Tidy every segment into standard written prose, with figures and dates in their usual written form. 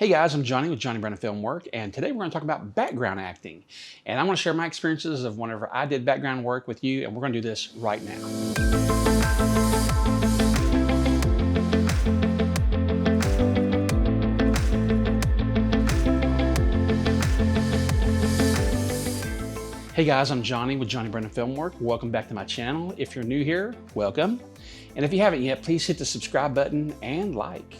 Hey guys, I'm Johnny with Johnny Brennan Film Work, and today we're going to talk about background acting. And I want to share my experiences of whenever I did background work with you, and we're going to do this right now. Hey guys, I'm Johnny with Johnny Brennan Film Work. Welcome back to my channel. If you're new here, welcome. And if you haven't yet, please hit the subscribe button and like.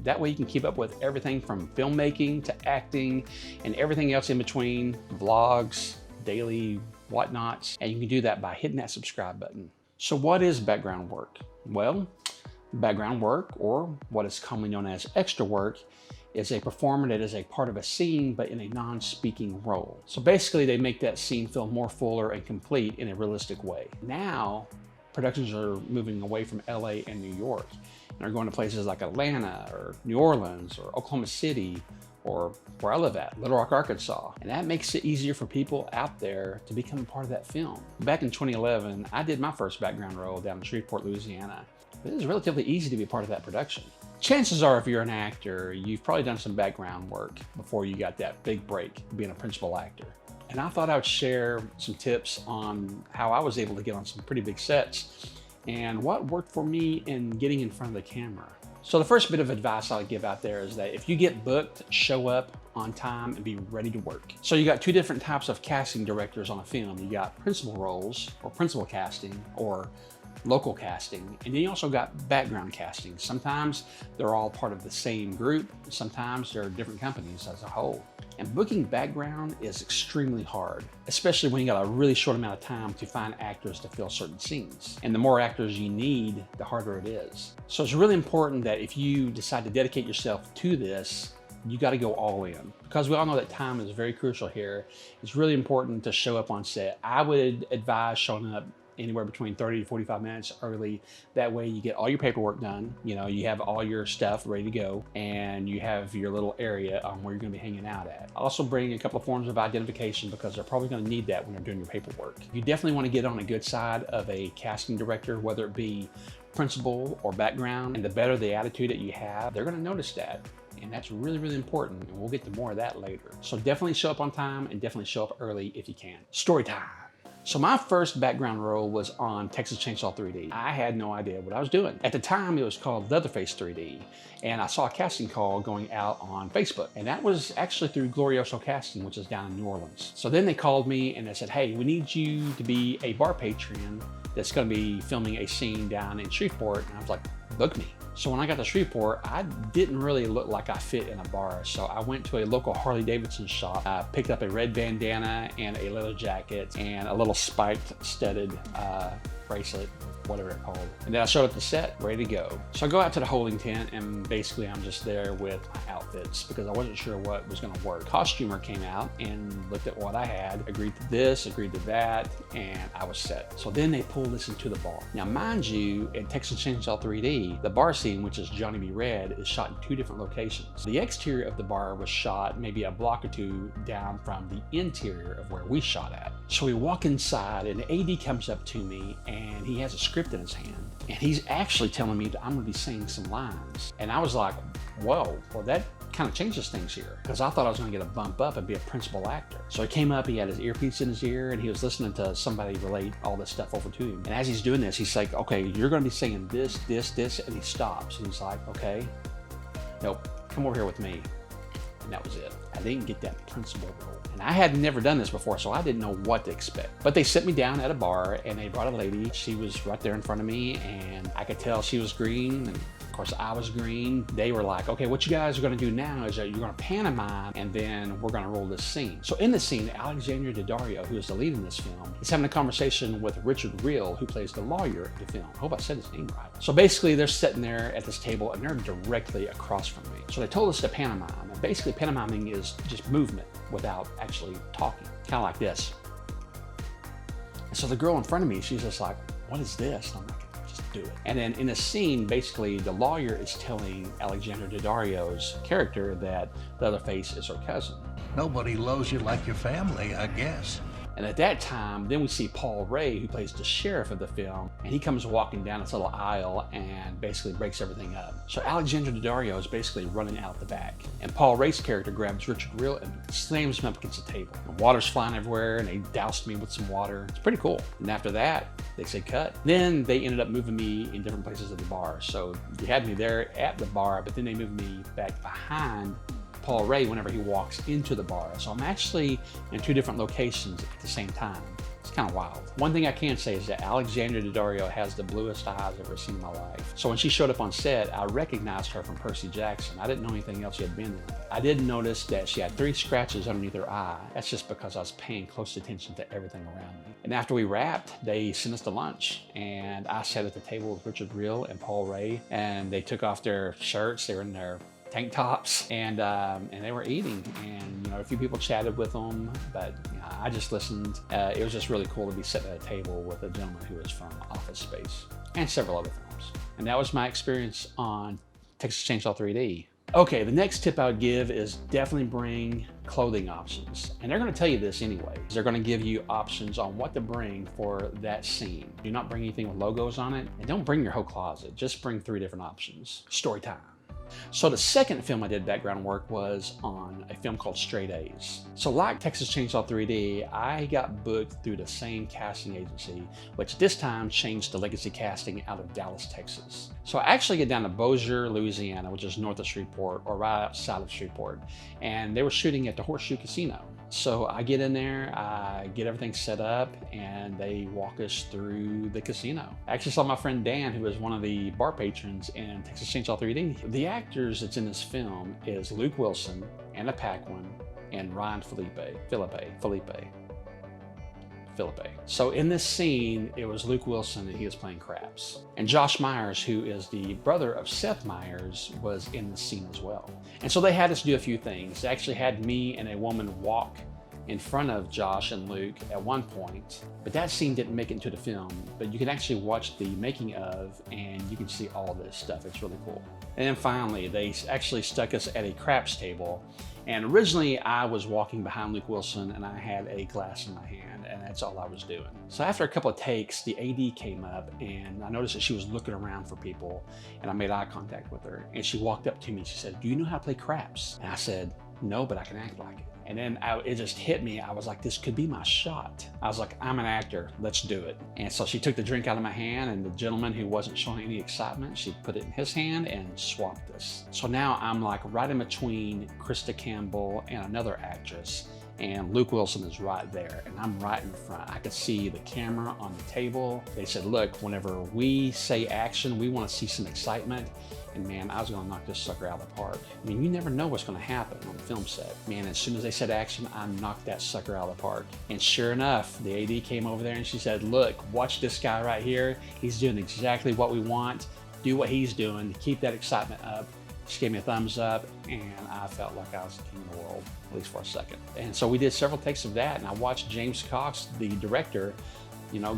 That way you can keep up with everything from filmmaking to acting and everything else in between, vlogs, daily whatnots. And you can do that by hitting that subscribe button. So what is background work? Well, background work, or what is commonly known as extra work, is a performer that is a part of a scene but in a non-speaking role. So basically they make that scene feel more fuller and complete in a realistic way. Now, productions are moving away from LA and New York and are going to places like Atlanta or New Orleans or Oklahoma City or where I live at, Little Rock, Arkansas. And that makes it easier for people out there to become a part of that film. Back in 2011, I did my first background role down in Shreveport, Louisiana. It was relatively easy to be a part of that production. Chances are, if you're an actor, you've probably done some background work before you got that big break being a principal actor. And I thought I would share some tips on how I was able to get on some pretty big sets and what worked for me in getting in front of the camera. So the first bit of advice I'll give out there is that if you get booked, show up on time and be ready to work. So you got two different types of casting directors on a film. You got principal roles, or principal casting, or local casting, and then you also got background casting. Sometimes they're all part of the same group, sometimes they're different companies as a whole. And booking background is extremely hard, especially when you got a really short amount of time to find actors to fill certain scenes. And the more actors you need, the harder it is. So it's really important that if you decide to dedicate yourself to this, you got to go all in, because we all know that time is very crucial here. It's really important to show up on set. I would advise showing up anywhere between 30 to 45 minutes early. That way you get all your paperwork done. You know, you have all your stuff ready to go, and you have your little area where you're going to be hanging out at. Also bring a couple of forms of identification, because they're probably going to need that when you're doing your paperwork. You definitely want to get on a good side of a casting director, whether it be principal or background, and the better the attitude that you have, they're going to notice that. And that's really, really important, and we'll get to more of that later. So definitely show up on time and definitely show up early if you can. Story time. So my first background role was on Texas Chainsaw 3D. I had no idea what I was doing. At the time, it was called Leatherface 3D, and I saw a casting call going out on Facebook, and that was actually through Glorioso Casting, which is down in New Orleans. So then they called me and they said, hey, we need you to be a bar patron that's gonna be filming a scene down in Shreveport. And I was like, book me. So when I got to Shreveport, I didn't really look like I fit in a bar. So I went to a local Harley-Davidson shop. I picked up a red bandana and a leather jacket and a little spiked studded bracelet, whatever it's called. And then I showed up to set, ready to go. So I go out to the holding tent, and basically I'm just there with my outfits because I wasn't sure what was gonna work. Costumer came out and looked at what I had, agreed to this, agreed to that, and I was set. So then they pulled us into the bar. Now mind you, in Texas Chainsaw 3D, the bar scene, which is Johnny B. Red, is shot in two different locations. The exterior of the bar was shot maybe a block or two down from the interior of where we shot at. So we walk inside, and the AD comes up to me, and he has a script in his hand, and he's actually telling me that I'm gonna be saying some lines. And I was like, whoa, well that kind of changes things here, because I thought I was gonna get a bump up and be a principal actor. So he came up, he had his earpiece in his ear, and he was listening to somebody relate all this stuff over to him. And as he's doing this, he's like, okay, you're gonna be saying this, this, this, and he stops. And he's like, okay, nope, come over here with me. And that was it. I didn't get that principal role. And I had never done this before, so I didn't know what to expect. But they set me down at a bar, and they brought a lady. She was right there in front of me, and I could tell she was green, and of course I was green. They were like, okay, what you guys are gonna do now is that you're gonna pantomime, and then we're gonna roll this scene. So in this scene, Alexandra Daddario, who is the lead in this film, is having a conversation with Richard Riehle, who plays the lawyer in the film. I hope I said his name right. So basically they're sitting there at this table, and they're directly across from me. So they told us to pantomime, and basically pantomiming is just movement without actually talking, kind of like this. And so the girl in front of me, she's just like, what is this? And I'm like, just do it. And then in a scene, basically the lawyer is telling Alexandra Daddario's character that Leatherface is her cousin. Nobody loves you like your family, I guess. And at that time, then we see Paul Ray, who plays the sheriff of the film, and he comes walking down this little aisle and basically breaks everything up. So Alexandra Daddario is basically running out the back, and Paul Ray's character grabs Richard Riehle and slams him up against the table. The water's flying everywhere, and they doused me with some water. It's pretty cool. And after that, they say cut. Then they ended up moving me in different places of the bar. So you had me there at the bar, but then they moved me back behind Paul Ray whenever he walks into the bar. So I'm actually in 2 different locations at the same time. It's kind of wild. One thing I can say is that Alexandra Daddario has the bluest eyes I've ever seen in my life. So when she showed up on set, I recognized her from Percy Jackson. I didn't know anything else she had been in. I did notice that she had 3 scratches underneath her eye. That's just because I was paying close attention to everything around me. And after we wrapped, they sent us to lunch, and I sat at the table with Richard Riehle and Paul Ray, and they took off their shirts. They were in their tank tops, and they were eating, and a few people chatted with them, but I just listened. It was just really cool to be sitting at a table with a gentleman who was from Office Space and several other films. And that was my experience on Texas Chainsaw 3D. Okay, the next tip I would give is definitely bring clothing options. And they're going to tell you this anyway. They're going to give you options on what to bring for that scene. Do not bring anything with logos on it, and don't bring your whole closet. Just bring 3 different options. Storytime. So the second film I did background work was on a film called Straight A's. So like Texas Chainsaw 3D, I got booked through the same casting agency, which this time changed to Legacy Casting out of Dallas, Texas. So I actually get down to Bossier, Louisiana, which is north of Shreveport, or right outside of Shreveport, and they were shooting at the Horseshoe Casino. So I get in there, I get everything set up, and they walk us through the casino. I actually saw my friend Dan, who is one of the bar patrons in Texas Chainsaw 3D. The actors that's in this film is Luke Wilson, Anna Paquin, and Ryan Felipe. So in this scene, it was Luke Wilson and he was playing craps. And Josh Myers, who is the brother of Seth Myers, was in the scene as well. And so they had us do a few things. They actually had me and a woman walk in front of Josh and Luke at one point, but that scene didn't make it into the film, but you can actually watch the making of and you can see all this stuff. It's really cool. And then finally, they actually stuck us at a craps table. And originally I was walking behind Luke Wilson and I had a glass in my hand, and that's all I was doing. So after a couple of takes, the AD came up and I noticed that she was looking around for people, and I made eye contact with her. And she walked up to me and she said, "Do you know how to play craps?" And I said, "No, but I can act like it." And then it just hit me. I was like, this could be my shot. I was like, I'm an actor, let's do it. And so she took the drink out of my hand, and the gentleman who wasn't showing any excitement, she put it in his hand and swapped us. So now I'm like right in between Krista Campbell and another actress, and Luke Wilson is right there, and I'm right in front. I could see the camera on the table. They said, look, whenever we say action, we want to see some excitement. And man, I was gonna knock this sucker out of the park. I mean, you never know what's gonna happen on the film set. Man, as soon as they said action, I knocked that sucker out of the park. And sure enough, the AD came over there and she said, look, watch this guy right here. He's doing exactly what we want. Do what he's doing, keep that excitement up. She gave me a thumbs up, and I felt like I was the king of the world, at least for a second. And so we did several takes of that, and I watched James Cox, the director,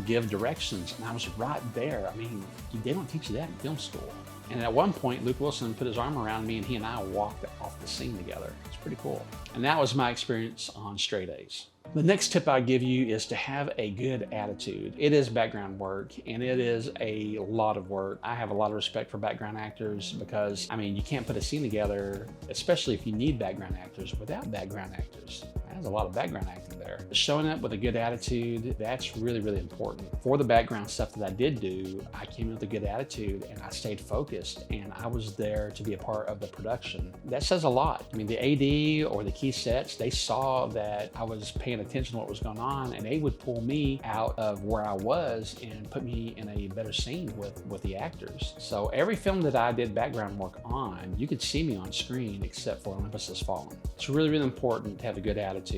give directions, and I was right there. I mean, they don't teach you that in film school. And at one point, Luke Wilson put his arm around me and he and I walked off the scene together. It's pretty cool. And that was my experience on Straight A's. The next tip I give you is to have a good attitude. It is background work, and it is a lot of work. I have a lot of respect for background actors because, I mean, you can't put a scene together, especially if you need background actors, without background actors. There's a lot of background acting there. Showing up with a good attitude, that's really, really important. For the background stuff that I did do, I came in with a good attitude and I stayed focused, and I was there to be a part of the production. That says a lot. I mean, the AD or the key sets, they saw that I was paying attention to what was going on, and they would pull me out of where I was and put me in a better scene with the actors. So every film that I did background work on, you could see me on screen except for Olympus Has Fallen. It's really, really important to have a good attitude,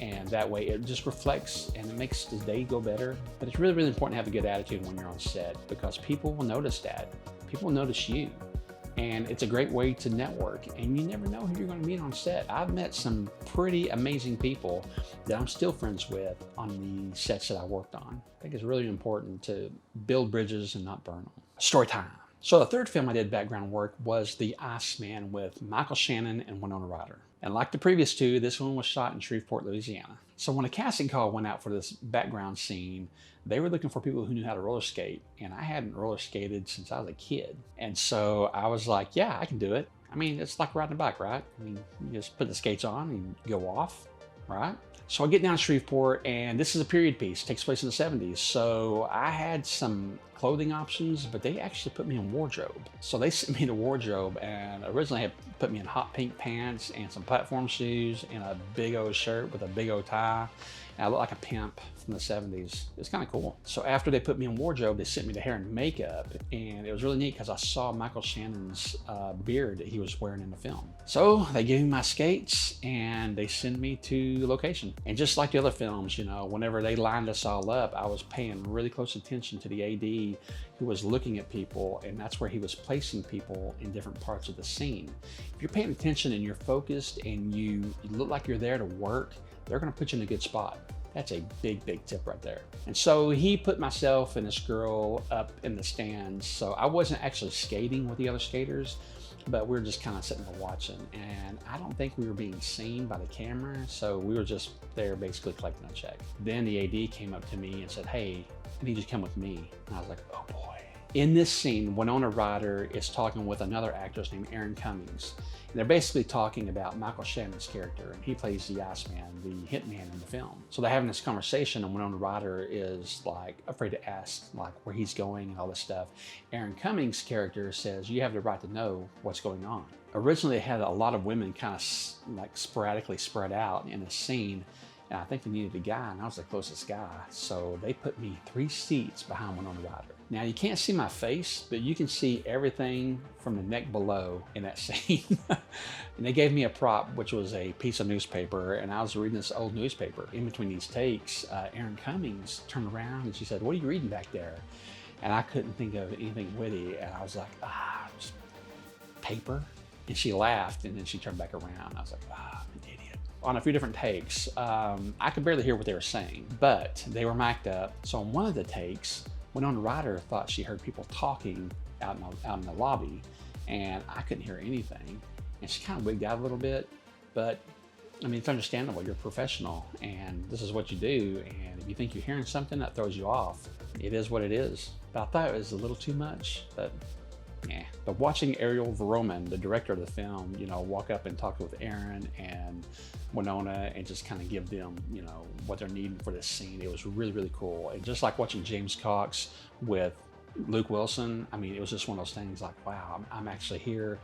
and that way it just reflects and it makes the day go better. But it's really, really important to have a good attitude when you're on set, because people will notice that. People will notice you. And it's a great way to network, and you never know who you're going to meet on set. I've met some pretty amazing people that I'm still friends with on the sets that I worked on. I think it's really important to build bridges and not burn them. Story time. So the third film I did background work was The Iceman with Michael Shannon and Winona Ryder. And like the previous two, this one was shot in Shreveport, Louisiana. So when a casting call went out for this background scene, they were looking for people who knew how to roller skate. And I hadn't roller skated since I was a kid. And so I was like, yeah, I can do it. I mean, it's like riding a bike, right? I mean, you just put the skates on and go off, right? So I get down to Shreveport, and this is a period piece, takes place in the 70s. So I had some clothing options, but they actually put me in wardrobe. So they sent me to wardrobe, and originally had put me in hot pink pants and some platform shoes and a big old shirt with a big old tie. And I looked like a pimp from the 70s. It's kind of cool. So after they put me in wardrobe, they sent me to hair and makeup, and it was really neat because I saw Michael Shannon's beard that he was wearing in the film. So they gave me my skates and they send me to location. And just like the other films, you know, whenever they lined us all up, I was paying really close attention to the AD who was looking at people, and that's where he was placing people in different parts of the scene. If you're paying attention and you're focused and you look like you're there to work, they're gonna put you in a good spot. That's a big, big tip right there. And so he put myself and this girl up in the stands. So I wasn't actually skating with the other skaters, but we were just kind of sitting there watching. And I don't think we were being seen by the camera. So we were just there basically collecting a check. Then the AD came up to me and said, hey, I need you to come with me. And I was like, oh boy. In this scene, Winona Ryder is talking with another actress named Erin Cummings. And they're basically talking about Michael Shannon's character, and he plays the Iceman, the hitman in the film. So they're having this conversation, and Winona Ryder is like afraid to ask like where he's going and all this stuff. Erin Cummings' character says, you have the right to know what's going on. Originally, they had a lot of women kind of like sporadically spread out in the scene, and I think they needed a guy, and I was the closest guy. So they put me 3 seats behind Winona Ryder. Now you can't see my face, but you can see everything from the neck below in that scene. And they gave me a prop, which was a piece of newspaper, and I was reading this old newspaper. In between these takes, Erin Cummings turned around and she said, what are you reading back there? And I couldn't think of anything witty, and I was like, just paper? And she laughed, and then she turned back around. I was like, I'm an idiot. On a few different takes, I could barely hear what they were saying, but they were mic'd up. So on one of the takes, Winona Ryder thought she heard people talking out in the lobby, and I couldn't hear anything. And she kind of wigged out a little bit, but I mean, it's understandable. You're a professional, and this is what you do. And if you think you're hearing something that throws you off, it is what it is. But I thought it was a little too much, but yeah. But watching Ariel Verroman, the director of the film, you know, walk up and talk with Erin and Winona and just kind of give them, you know, what they're needing for this scene, it was really, really cool. And just like watching James Cox with Luke Wilson, I mean, it was just one of those things like, wow, I'm actually here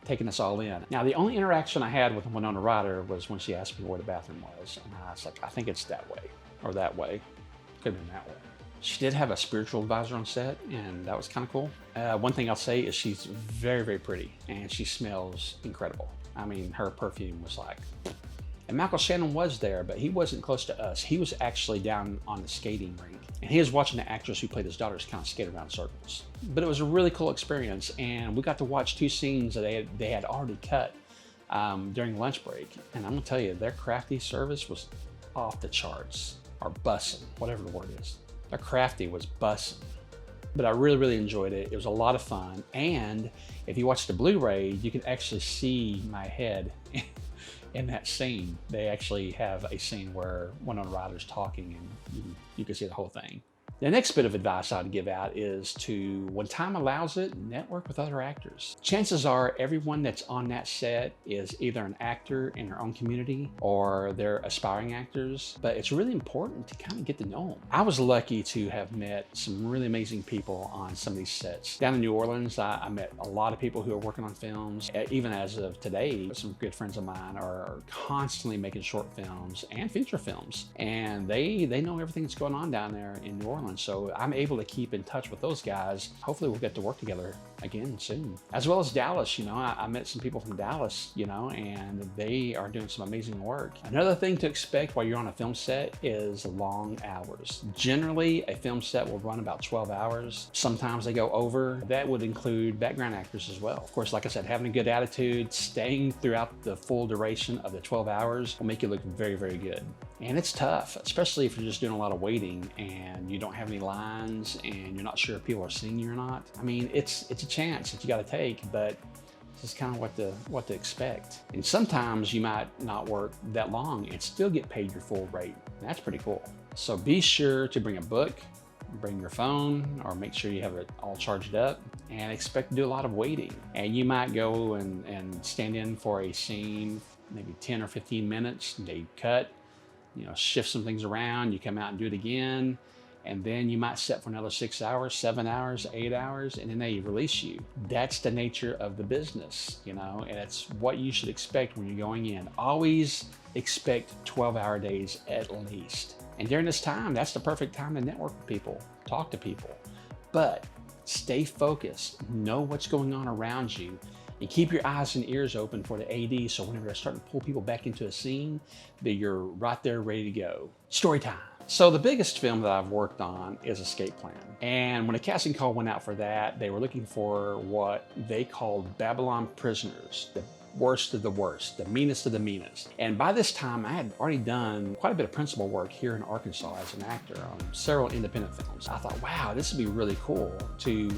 taking this all in. Now, the only interaction I had with Winona Ryder was when she asked me where the bathroom was. And I was like, I think it's that way or that way. Could have been that way. She did have a spiritual advisor on set, and that was kind of cool. One thing I'll say is she's very, very pretty, and she smells incredible. I mean, her perfume was like... And Michael Shannon was there, but he wasn't close to us. He was actually down on the skating rink, and he was watching the actress who played his daughters kind of skate around in circles. But it was a really cool experience, and we got to watch 2 scenes that they had already cut during lunch break. And I'm gonna tell you, their crafty service was off the charts, or bussin', whatever the word is. Their crafty was bussin'. But I really, really enjoyed it. It was a lot of fun. And if you watch the Blu-ray, you can actually see my head in that scene. They actually have a scene where Winona Ryder's talking, and you can see the whole thing. The next bit of advice I'd give out is to, when time allows it, network with other actors. Chances are everyone that's on that set is either an actor in their own community or they're aspiring actors, but it's really important to kind of get to know them. I was lucky to have met some really amazing people on some of these sets. Down in New Orleans, I met a lot of people who are working on films. Even as of today, some good friends of mine are constantly making short films and feature films, and they know everything that's going on down there in New Orleans. So I'm able to keep in touch with those guys. Hopefully we'll get to work together again soon. As well as Dallas, you know, I met some people from Dallas, you know, and they are doing some amazing work. Another thing to expect while you're on a film set is long hours. Generally, a film set will run about 12 hours. Sometimes they go over. That would include background actors as well. Of course, like I said, having a good attitude, staying throughout the full duration of the 12 hours will make you look very, very good. And it's tough, especially if you're just doing a lot of waiting and you don't have any lines and you're not sure if people are seeing you or not. I mean, it's a chance that you got to take, but this is kind of what to expect. And sometimes you might not work that long and still get paid your full rate. That's pretty cool. So be sure to bring a book, bring your phone, or make sure you have it all charged up, and expect to do a lot of waiting. And you might go and stand in for a scene, maybe 10 or 15 minutes, they cut, shift some things around, you come out and do it again, and then you might set for another 6 hours, 7 hours, 8 hours, and then they release you. That's the nature of the business, and it's what you should expect when you're going in. Always expect 12-hour days at least. And during this time, that's the perfect time to network with people, talk to people. But stay focused, know what's going on around you, and keep your eyes and ears open for the AD, so whenever they're starting to pull people back into a scene, that you're right there ready to go. Story time. So the biggest film that I've worked on is Escape Plan. And when a casting call went out for that, they were looking for what they called Babylon prisoners, the worst of the worst, the meanest of the meanest. And by this time, I had already done quite a bit of principal work here in Arkansas as an actor on several independent films. I thought, wow, this would be really cool to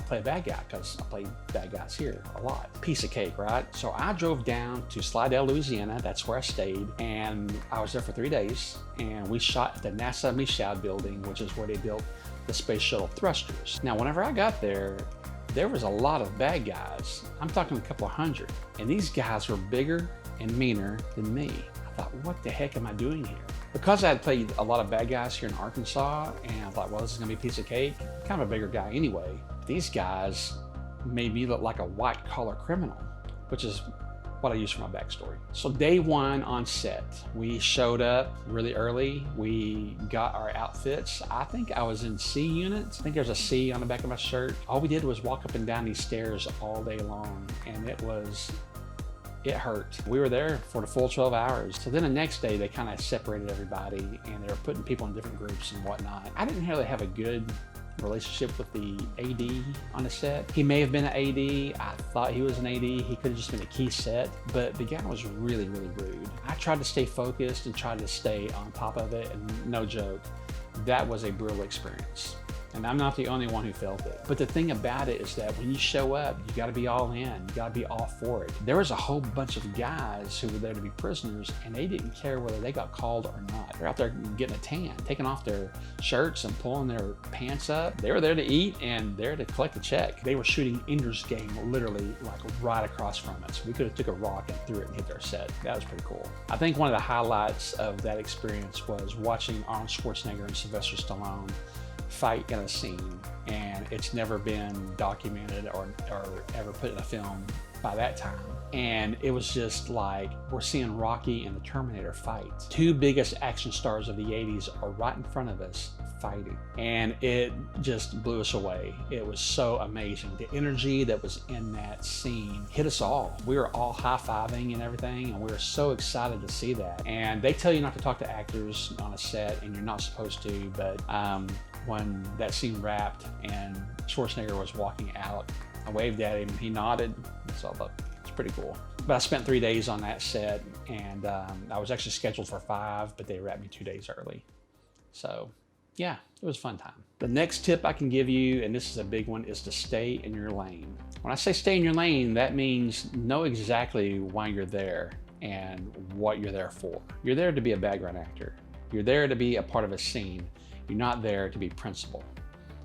play a bad guy, because I play bad guys here a lot. Piece of cake, right? So I drove down to Slidell, Louisiana. That's where I stayed. And I was there for 3 days. And we shot at the NASA Michoud building, which is where they built the space shuttle thrusters. Now, whenever I got there was a lot of bad guys. I'm talking a couple of hundred. And these guys were bigger and meaner than me. I thought, what the heck am I doing here? Because I had played a lot of bad guys here in Arkansas, and I thought, well, this is gonna be a piece of cake. I'm kind of a bigger guy anyway. These guys made me look like a white collar criminal, which is what I use for my backstory. So day one on set, we showed up really early. We got our outfits. I think I was in C unit. I think there's a C on the back of my shirt. All we did was walk up and down these stairs all day long, and it hurt. We were there for the full 12 hours. So then the next day, they kind of separated everybody, and they were putting people in different groups and whatnot. I didn't really have a good relationship with the AD on the set. He may have been an AD. I thought he was an AD. He could have just been a key set, but the guy was really, really rude. I tried to stay focused and tried to stay on top of it, and no joke, that was a brutal experience. And I'm not the only one who felt it. But the thing about it is that when you show up, you gotta be all in, you gotta be all for it. There was a whole bunch of guys who were there to be prisoners, and they didn't care whether they got called or not. They're out there getting a tan, taking off their shirts and pulling their pants up. They were there to eat and there to collect a check. They were shooting Ender's Game literally like right across from us. We could have took a rock and threw it and hit their set. That was pretty cool. I think one of the highlights of that experience was watching Arnold Schwarzenegger and Sylvester Stallone fight in a scene, and it's never been documented or ever put in a film by that time. And it was just like we're seeing Rocky and the Terminator fight. Two biggest action stars of the 80s are right in front of us fighting, and it just blew us away. It was so amazing. The energy that was in that scene hit us all. We were all high-fiving and everything, and we were so excited to see that. And they tell you not to talk to actors on a set, and you're not supposed to, but when that scene wrapped and Schwarzenegger was walking out, I waved at him, he nodded, so I thought, it's pretty cool. But I spent 3 days on that set, and I was actually scheduled for 5, but they wrapped me 2 days early. So yeah, it was a fun time. The next tip I can give you, and this is a big one, is to stay in your lane. When I say stay in your lane, that means know exactly why you're there and what you're there for. You're there to be a background actor. You're there to be a part of a scene. You're not there to be principal,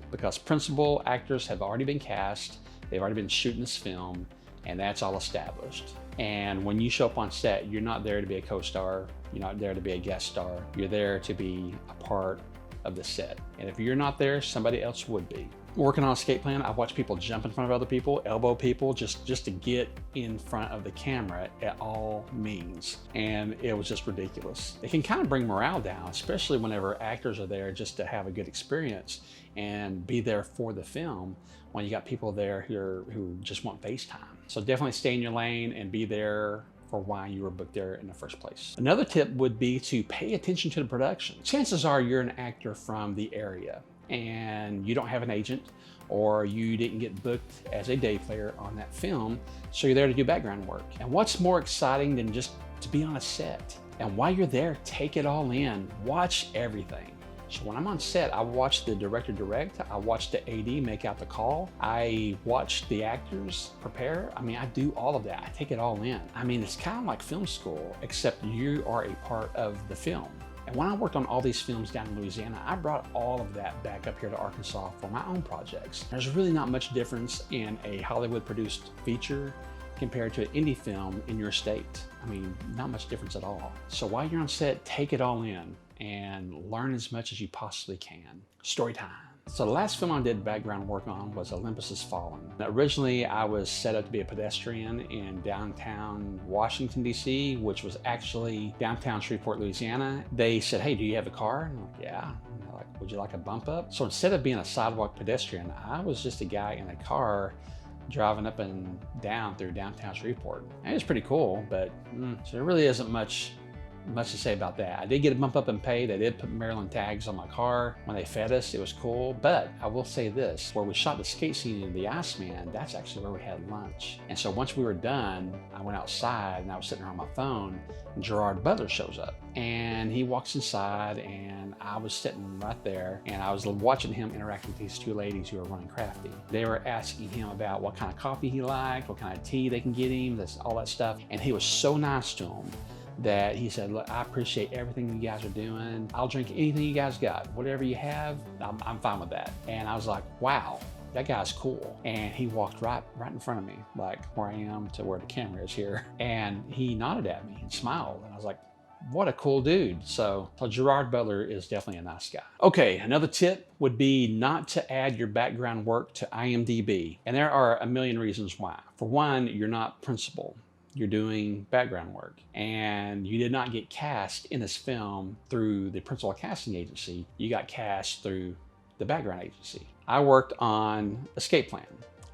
because principal actors have already been cast, they've already been shooting this film, and that's all established. And when you show up on set, you're not there to be a co-star, you're not there to be a guest star, you're there to be a part of the set. And if you're not there, somebody else would be. Working on Escape Plan, I've watched people jump in front of other people, elbow people, just to get in front of the camera at all means. And it was just ridiculous. It can kind of bring morale down, especially whenever actors are there just to have a good experience and be there for the film, when you got people there who just want face time. So definitely stay in your lane and be there for why you were booked there in the first place. Another tip would be to pay attention to the production. Chances are you're an actor from the area and you don't have an agent, or you didn't get booked as a day player on that film, so you're there to do background work. And what's more exciting than just to be on a set? And while you're there, take it all in, watch everything. So when I'm on set, I watch the director direct, I watch the AD make out the call, I watch the actors prepare. I mean, I do all of that. I take it all in. I mean, it's kind of like film school, except you are a part of the film. And when I worked on all these films down in Louisiana, I brought all of that back up here to Arkansas for my own projects. There's really not much difference in a Hollywood produced feature compared to an indie film in your state. I mean, not much difference at all. So while you're on set, take it all in and learn as much as you possibly can. Story time. So the last film I did background work on was Olympus Has Fallen. Now, originally, I was set up to be a pedestrian in downtown Washington, D.C., which was actually downtown Shreveport, Louisiana. They said, hey, do you have a car? And I'm like, yeah. And they're like, would you like a bump up? So instead of being a sidewalk pedestrian, I was just a guy in a car driving up and down through downtown Shreveport. And it was pretty cool, but so there really isn't much to say about that. I did get a bump up in pay. They did put Maryland tags on my car when they fed us. It was cool, but I will say this, where we shot the skate scene in the Iceman, that's actually where we had lunch. And so once we were done, I went outside and I was sitting there on my phone, and Gerard Butler shows up. And he walks inside and I was sitting right there and I was watching him interact with these two ladies who were running Crafty. They were asking him about what kind of coffee he liked, what kind of tea they can get him, all that stuff. And he was so nice to them that he said, look, I appreciate everything you guys are doing. I'll drink anything you guys got. Whatever you have, I'm fine with that. And I was like, wow, that guy's cool. And he walked right in front of me, like where I am to where the camera is here. And he nodded at me and smiled. And I was like, what a cool dude. So Gerard Butler is definitely a nice guy. Okay, another tip would be not to add your background work to IMDB. And there are a million reasons why. For one, you're not principal. You're doing background work and you did not get cast in this film through the principal casting agency. You got cast through the background agency. I worked on Escape Plan,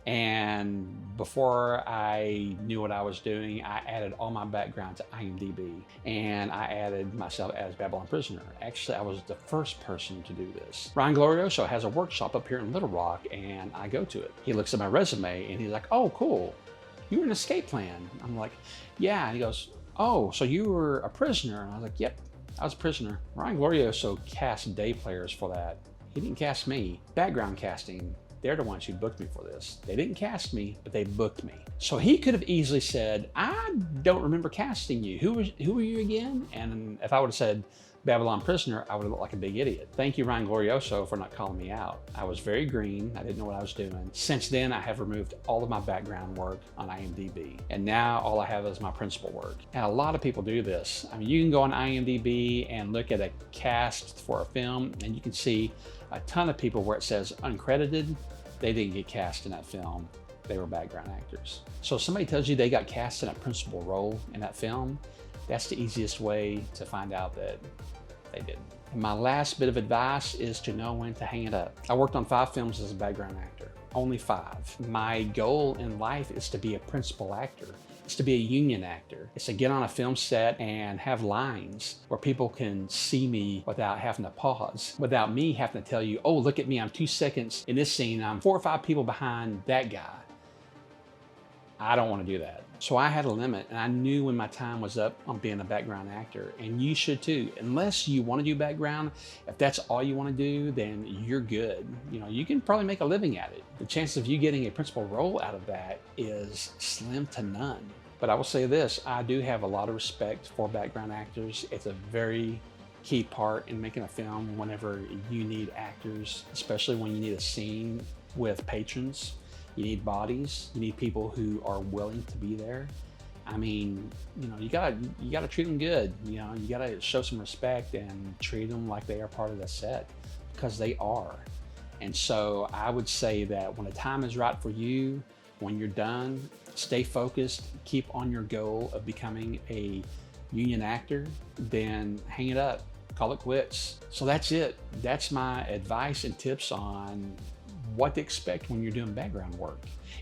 and before I knew what I was doing, I added all my background to IMDB and I added myself as Babylon Prisoner. Actually, I was the first person to do this. Ryan Glorioso has a workshop up here in Little Rock and I go to it. He looks at my resume and he's like, oh, cool. You were in Escape Plan. I'm like, yeah. And he goes, oh, so you were a prisoner? And I was like, yep, I was a prisoner. Ryan Glorioso cast day players for that. He didn't cast me. Background casting, they're the ones who booked me for this. They didn't cast me, but they booked me. So he could have easily said, I don't remember casting you. Who were you again? And if I would have said Babylon Prisoner, I would have looked like a big idiot. Thank you, Ryan Glorioso, for not calling me out. I was very green. I didn't know what I was doing. Since then, I have removed all of my background work on IMDb. And now all I have is my principal work. And a lot of people do this. I mean, you can go on IMDb and look at a cast for a film, and you can see a ton of people where it says uncredited. They didn't get cast in that film. They were background actors. So if somebody tells you they got cast in a principal role in that film, that's the easiest way to find out that they didn't. And my last bit of advice is to know when to hang it up. I worked on 5 films as a background actor, only 5. My goal in life is to be a principal actor. It's to be a union actor. It's to get on a film set and have lines where people can see me without having to pause, without me having to tell you, oh, look at me, I'm 2 seconds in this scene, I'm 4 or 5 people behind that guy. I don't want to do that. So I had a limit and I knew when my time was up on being a background actor, and you should too. Unless you want to do background, if that's all you want to do, then you're good. You know, you can probably make a living at it. The chance of you getting a principal role out of that is slim to none. But I will say this, I do have a lot of respect for background actors. It's a very key part in making a film whenever you need actors, especially when you need a scene with patrons. You need bodies. You need people who are willing to be there. I mean, you know, you gotta treat them good. You know, you gotta show some respect and treat them like they are part of the set, because they are. And so I would say that when the time is right for you, when you're done, stay focused, keep on your goal of becoming a union actor, then hang it up, call it quits. So that's it. That's my advice and tips on what to expect when you're doing background work.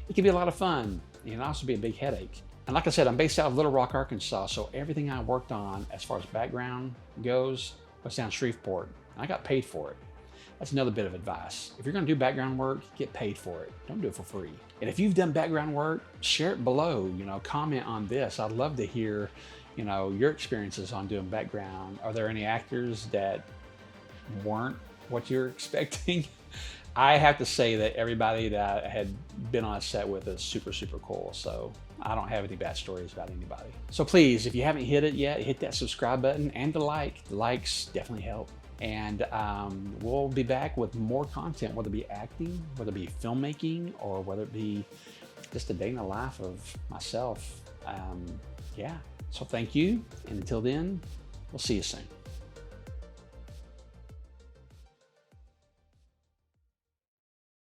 It can be a lot of fun. It can also be a big headache. And like I said, I'm based out of Little Rock, Arkansas, so everything I worked on as far as background goes was down Shreveport. I got paid for it. That's another bit of advice. If you're gonna do background work, get paid for it. Don't do it for free. And if you've done background work, share it below, comment on this. I'd love to hear, your experiences on doing background. Are there any actors that weren't what you're expecting? I have to say that everybody that I had been on a set with is super, super cool. So I don't have any bad stories about anybody. So please, if you haven't hit it yet, hit that subscribe button and the like. The likes definitely help. And we'll be back with more content, whether it be acting, whether it be filmmaking, or whether it be just a day in the life of myself. Yeah, so thank you. And until then, we'll see you soon.